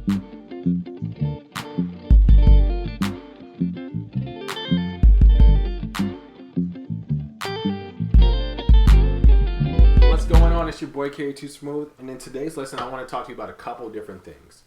What's going on? It's your boy Kerry Too Smooth, and in today's lesson I want to talk to you about a couple different things.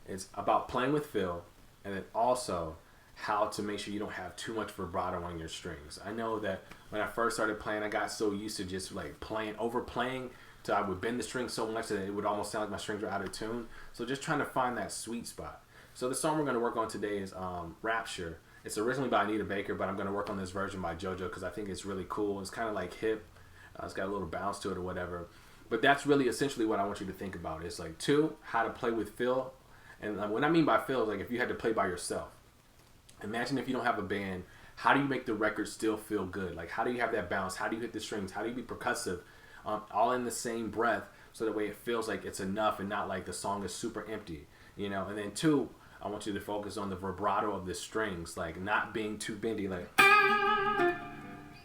It's about playing with feel, and then also how to make sure you don't have too much vibrato on your strings. I know that when I first started playing, I got so used to just like overplaying, so I would bend the string so much that it would almost sound like my strings were out of tune. So just trying to find that sweet spot. So the song we're going to work on today is Rapture. It's originally by Anita Baker, but I'm going to work on this version by Jojo because I think it's really cool. It's kind of like hip. It's got a little bounce to it or whatever. But that's really essentially what I want you to think about. It's like, two, how to play with feel. And what I mean by feel is like if you had to play by yourself. Imagine if you don't have a band, how do you make the record still feel good? Like how do you have that bounce? How do you hit the strings? How do you be percussive? All in the same breath so that way it feels like it's enough and not like the song is super empty. You know. And then two, I want you to focus on the vibrato of the strings. Like not being too bendy. Like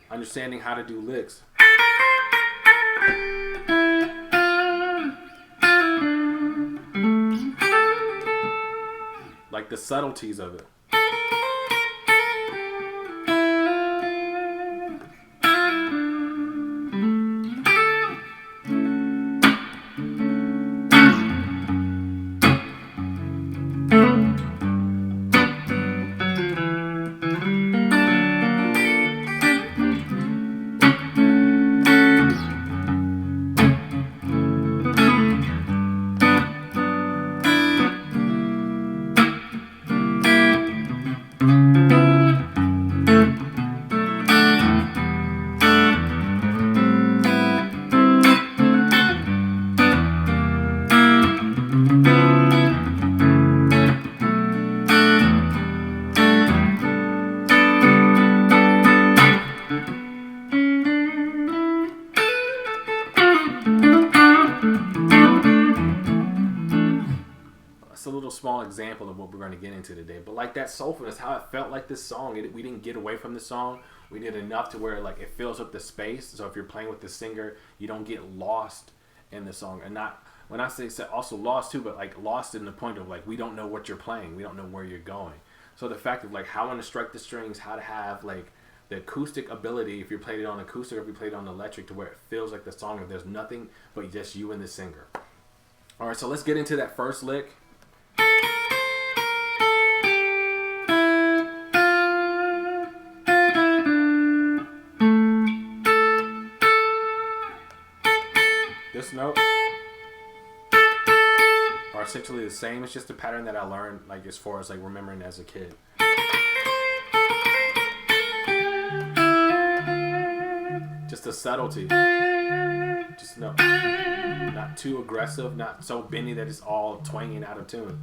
understanding how to do licks. Like the subtleties of it. It's a little small example of what we're going to get into today, but like that soulfulness, how it felt like this song. We didn't get away from the song. We did enough to where like it fills up the space. So if you're playing with the singer, you don't get lost in the song. And not when I say also lost too, but like lost in the point of like we don't know what you're playing, we don't know where you're going. So the fact of like how to strike the strings, how to have like the acoustic ability if you played it on acoustic or if you played it on electric to where it feels like the song if there's nothing but just you and the singer. All right, so let's get into that first lick. This note are essentially the same. It's just a pattern that I learned like as far as like remembering as a kid. Just a subtlety. Just no, not too aggressive, not so bendy that it's all twanging out of tune.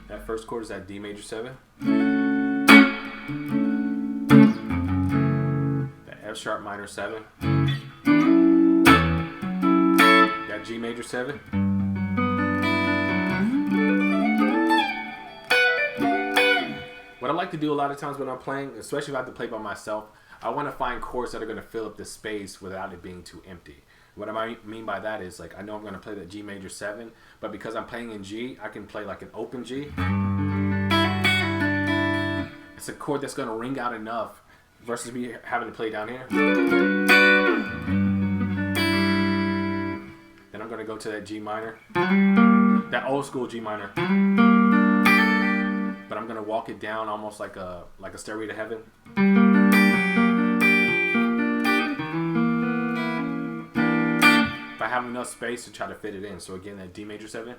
That first chord is that D major 7. That F sharp minor 7. That G major 7. What I like to do a lot of times when I'm playing, especially if I have to play by myself, I want to find chords that are going to fill up the space without it being too empty. What I mean by that is like I know I'm going to play that G major 7, but because I'm playing in G, I can play like an open G. It's a chord that's going to ring out enough versus me having to play down here. Then I'm going to go to that G minor, that old school G minor, but I'm going to walk it down almost like a stairway to heaven. If I have enough space to try to fit it in. So again, that D major 7.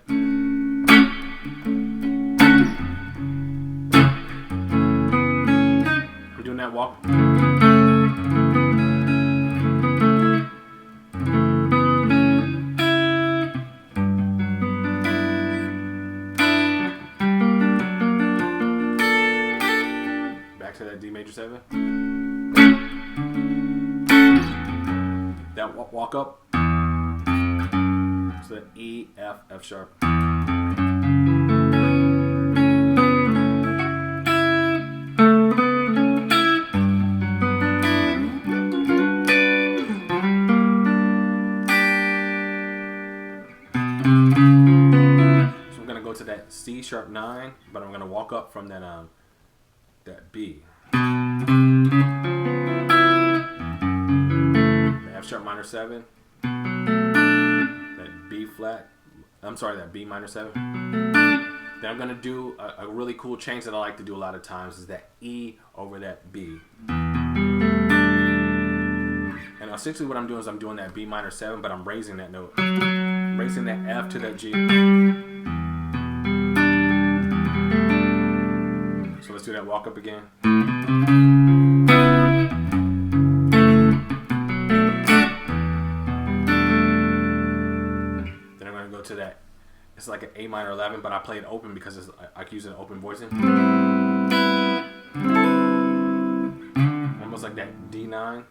We're doing that walk. Back to that D major 7. That walk up. So that E, F, F sharp. go to that C sharp 9, but I'm gonna walk up from that that B. The F sharp minor 7. That B flat. I'm sorry, that B minor 7. Then I'm gonna do a really cool change that I like to do a lot of times is that E over that B. And essentially what I'm doing is I'm doing that B minor 7, but I'm raising that note. Raising that F to that G. So let's do that walk up again. Then I'm gonna go to that. It's like an A minor 11, but I play it open because I can use an open voicing. Almost like that D9.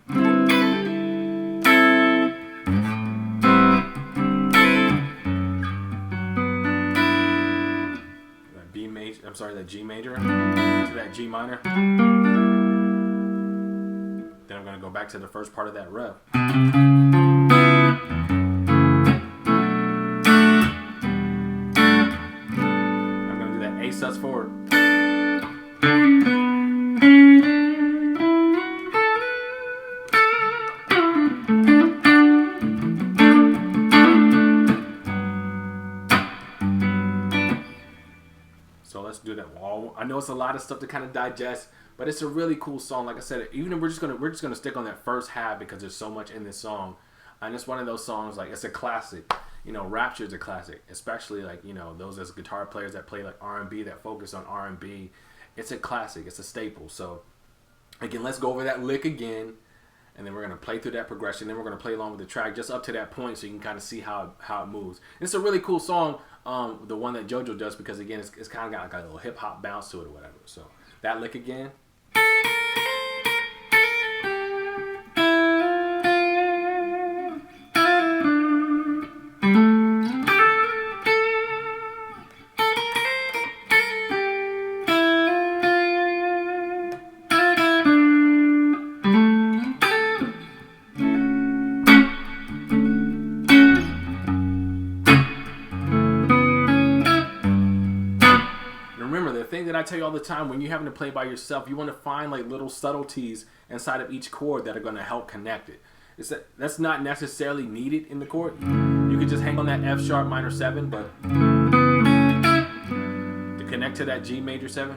That B major. I'm sorry, that G major to that G minor. Then I'm gonna go back to the first part of that rev. Sus forward. So let's do that. Well, I know it's a lot of stuff to kind of digest, but it's a really cool song. Like I said, even if we're just gonna stick on that first half because there's so much in this song, and it's one of those songs like it's a classic. You know, Rapture is a classic, especially like, you know, those as guitar players that play like R&B, that focus on R&B. It's a classic. It's a staple. So, again, let's go over that lick again, and then we're going to play through that progression. Then we're going to play along with the track just up to that point so you can kind of see how it moves. And it's a really cool song, the one that Jojo does, because, again, it's kind of got like a little hip-hop bounce to it or whatever. So, that lick again. I tell you all the time, when you're having to play by yourself, you want to find like little subtleties inside of each chord that are going to help connect it. That's not necessarily needed in the chord. You could just hang on that F sharp minor 7, but to connect to that G major 7.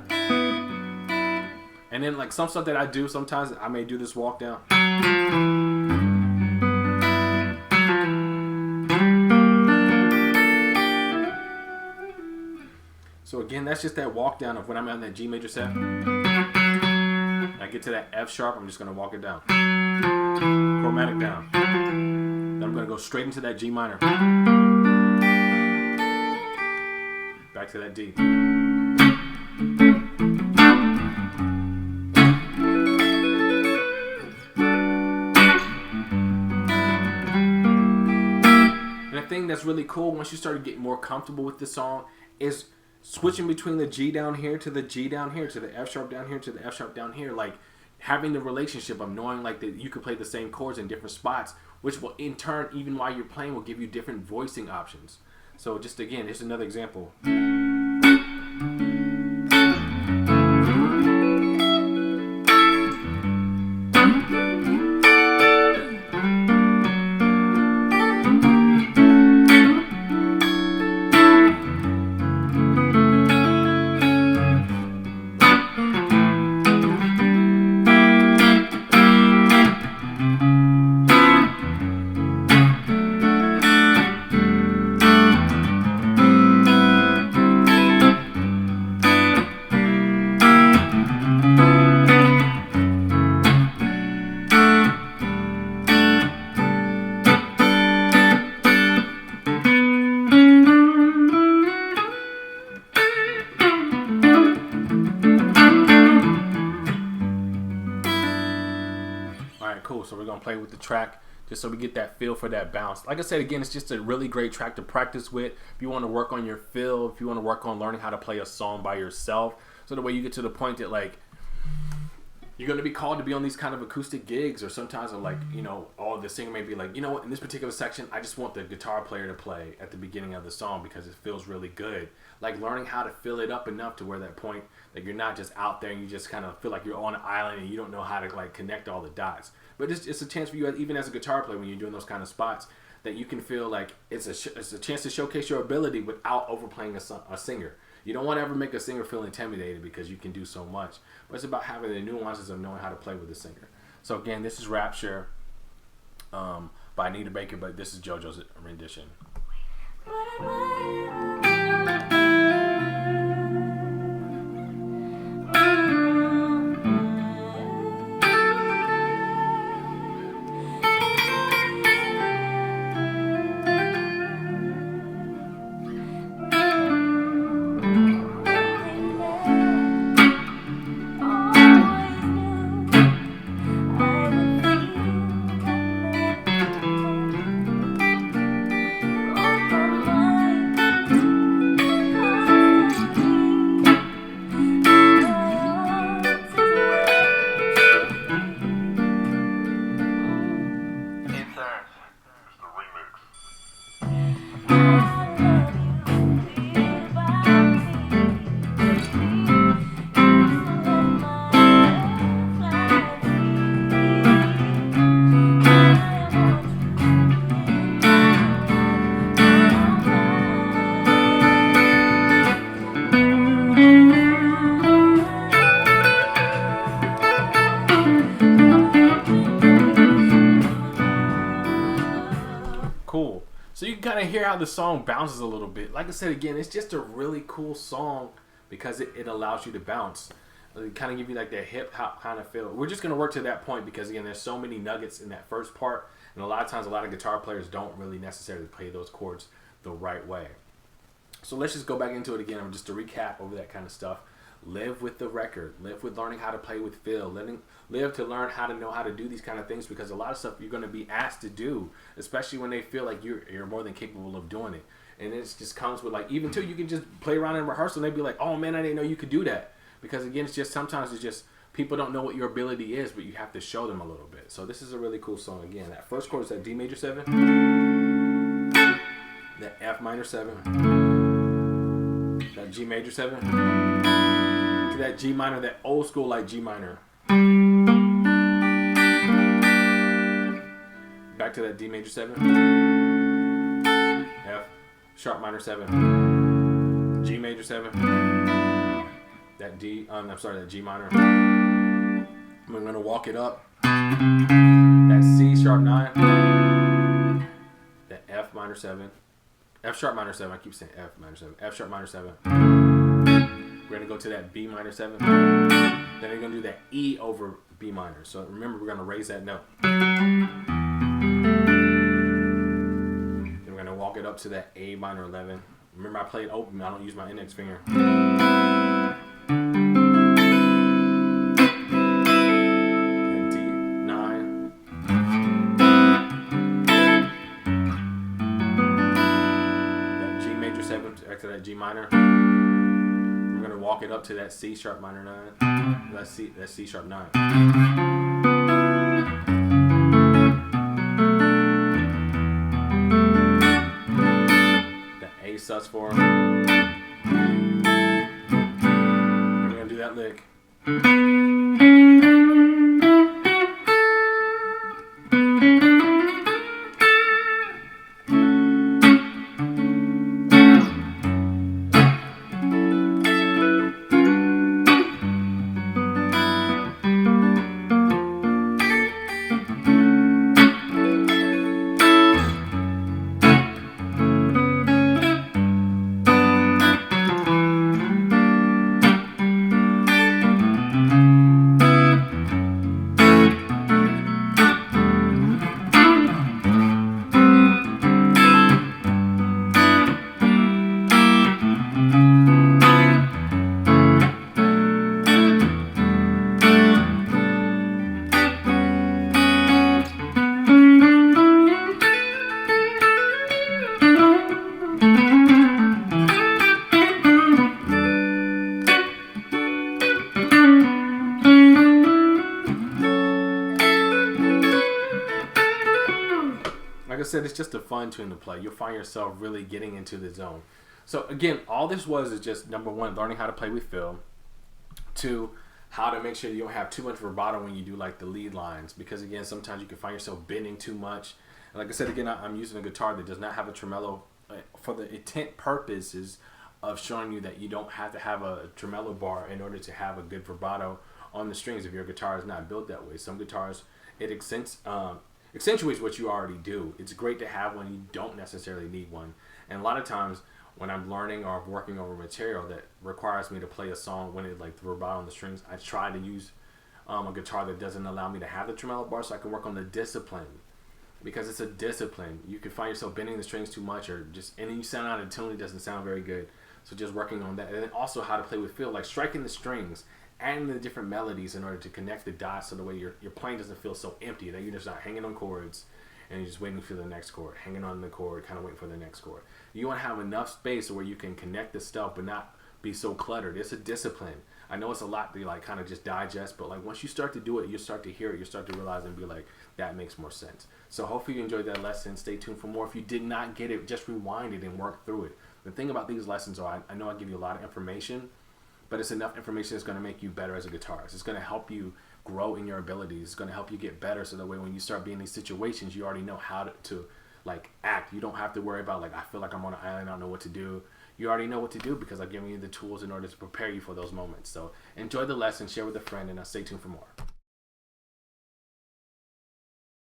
And then like some stuff that I do, sometimes I may do this walk down. So again, that's just that walk down of when I'm on that G major 7. I get to that F sharp, I'm just going to walk it down. Chromatic down. Then I'm going to go straight into that G minor. Back to that D. And the thing that's really cool once you start to get more comfortable with the song is switching between the G down here to the G down here to the F sharp down here to the F sharp down here, like having the relationship of knowing like that you can play the same chords in different spots, which will in turn, even while you're playing, will give you different voicing options. So just again, here's another example. Cool, so we're gonna play with the track just so we get that feel for that bounce. Like I said, again, it's just a really great track to practice with if you want to work on your feel, if you want to work on learning how to play a song by yourself, so the way you get to the point that like you're going to be called to be on these kind of acoustic gigs, or sometimes like, you know, the singer may be like, you know what, in this particular section, I just want the guitar player to play at the beginning of the song because it feels really good. Like learning how to fill it up enough to where that point that you're not just out there and you just kind of feel like you're on an island and you don't know how to like connect all the dots. But it's a chance for you, even as a guitar player, when you're doing those kind of spots, that you can feel like it's a chance to showcase your ability without overplaying a singer. You don't want to ever make a singer feel intimidated because you can do so much. But it's about having the nuances of knowing how to play with the singer. So again, this is Rapture by Anita Baker, but this is Jojo's rendition. Cool. So you can kind of hear how the song bounces a little bit. Like I said, again, it's just a really cool song because it allows you to bounce. It kind of give you like that hip hop kind of feel. We're just going to work to that point because, again, there's so many nuggets in that first part. And a lot of times, a lot of guitar players don't really necessarily play those chords the right way. So let's just go back into it again. Just to recap over that kind of stuff. Live with the record. Live with learning how to play with feel. Live to learn how to know how to do these kind of things, because a lot of stuff you're going to be asked to do, especially when they feel like you're more than capable of doing it. And it just comes with, like, even too, you can just play around in rehearsal and they'd be like, oh man, I didn't know you could do that. Because again, it's just sometimes it's just people don't know what your ability is, but you have to show them a little bit. So this is a really cool song. Again, that first chord is that D major 7, that F minor 7, that G major 7, to that G minor, that old school like G minor. Back to that D major 7, F sharp minor 7, G major 7, that that G minor. I'm gonna walk it up. That C sharp 9, that F minor 7, F sharp minor 7. I keep saying F minor 7, F sharp minor 7. We're gonna go to that B minor 7. Then we're gonna do that E over B minor. So remember, we're gonna raise that note. Then we're gonna walk it up to that A minor 11. Remember, I played open. I don't use my index finger. That D 9. That G major 7 back to that G minor. We're gonna walk it up to that C sharp minor 9. That C sharp 9. That A sus4. We're gonna do that lick. said, it's just a fun tune to play. You'll find yourself really getting into the zone. So again, all this was is just number one, learning how to play with feel. Two, how to make sure you don't have too much vibrato when you do like the lead lines, because again, sometimes you can find yourself bending too much. And like I said, again, I'm using a guitar that does not have a tremolo for the intent purposes of showing you that you don't have to have a tremolo bar in order to have a good vibrato on the strings if your guitar is not built that way. Some guitars, it accentuates what you already do. It's great to have one. You don't necessarily need one. And a lot of times when I'm learning or working over material that requires me to play a song when it like the vibrato on the strings, I try to use a guitar that doesn't allow me to have the tremolo bar, so I can work on the discipline, because it's a discipline. You can find yourself bending the strings too much, or just, and then you sound out of tune, it doesn't sound very good. So just working on that. And then also how to play with feel, like striking the strings and the different melodies in order to connect the dots, so the way your playing doesn't feel so empty, that you're just not hanging on chords and you're just waiting for the next chord, hanging on the chord, kind of waiting for the next chord. You want to have enough space where you can connect the stuff but not be so cluttered. It's a discipline. I know it's a lot to like kind of just digest, but like once you start to do it, you start to hear it, you start to realize and be like, that makes more sense. So hopefully you enjoyed that lesson. Stay tuned for more. If you did not get it, just rewind it and work through it. The thing about these lessons are, I know I give you a lot of information, but it's enough information that's going to make you better as a guitarist. It's going to help you grow in your abilities. It's going to help you get better, so that way when you start being in these situations, you already know how to like act. You don't have to worry about like, I feel like I'm on an island, I don't know what to do. You already know what to do because I've given you the tools in order to prepare you for those moments. So enjoy the lesson, share with a friend, and stay tuned for more.